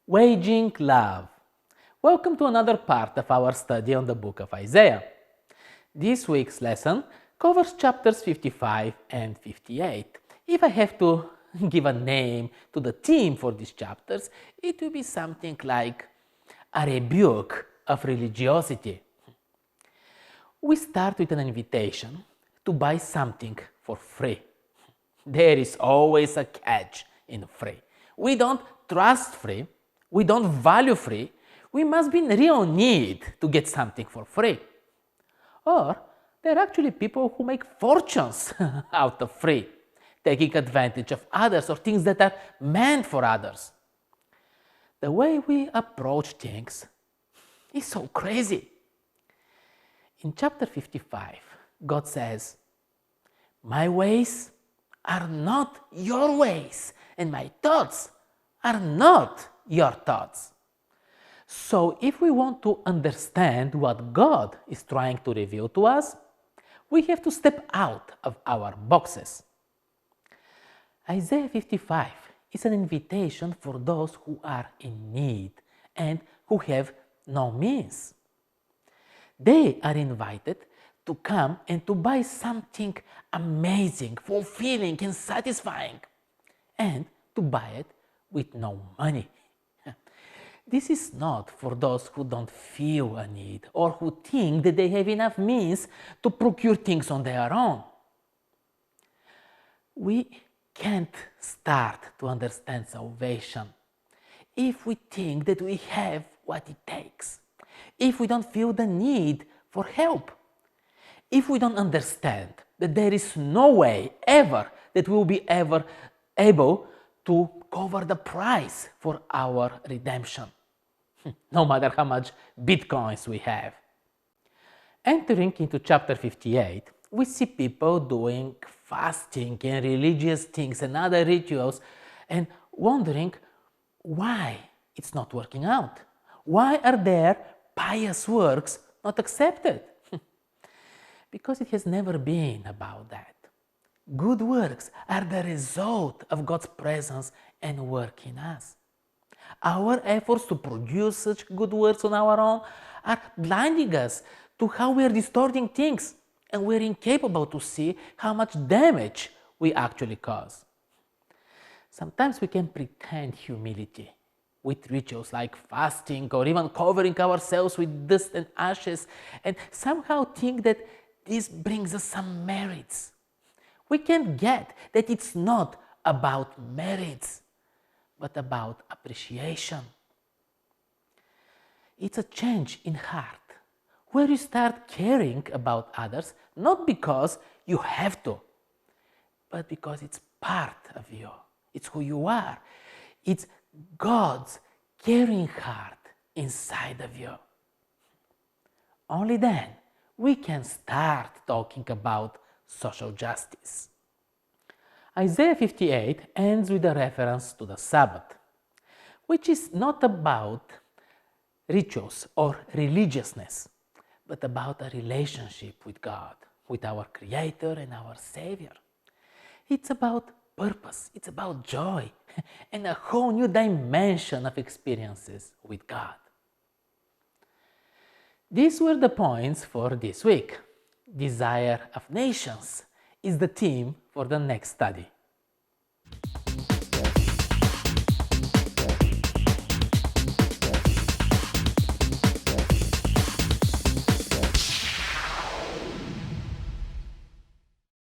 Waging Love. Welcome to another part of our study on the book of Isaiah. This week's lesson covers chapters 55 and 58. If I have to give a name to the theme for these chapters, it will be something like a rebuke of religiosity. We start with an invitation to buy something for free. There is always a catch in free. We don't trust free. We don't value free. We must be in real need to get something for free. Or there are actually people who make fortunes out of free, taking advantage of others or things that are meant for others. The way we approach things is so crazy. In chapter 55, God says, "My ways are not your ways, and my thoughts are not your thoughts." So if we want to understand what God is trying to reveal to us, we have to step out of our boxes. Isaiah 55 is an invitation for those who are in need and who have no means. They are invited to come and to buy something amazing, fulfilling, and satisfying, and to buy it with no money. This is not for those who don't feel a need or who think that they have enough means to procure things on their own. We can't start to understand salvation if we think that we have what it takes, if we don't feel the need for help, if we don't understand that there is no way ever that we'll be ever able to cover the price for our redemption, no matter how much bitcoins we have. Entering into chapter 58, we see people doing fasting and religious things and other rituals and wondering why it's not working out. Why are their pious works not accepted? Because it has never been about that. Good works are the result of God's presence and work in us. Our efforts to produce such good works on our own are blinding us to how we are distorting things, and we are incapable to see how much damage we actually cause. Sometimes we can pretend humility with rituals like fasting or even covering ourselves with dust and ashes and somehow think that this brings us some merits. We can't get that it's not about merits, but about appreciation. It's a change in heart where you start caring about others not because you have to, but because it's part of you. It's who you are. It's God's caring heart inside of you. Only then we can start talking about social justice. Isaiah 58 ends with a reference to the Sabbath, which is not about rituals or religiousness, but about a relationship with God, with our Creator and our Savior. It's about purpose, it's about joy, and a whole new dimension of experiences with God. These were the points for this week. Desire of Nations is the theme for the next study.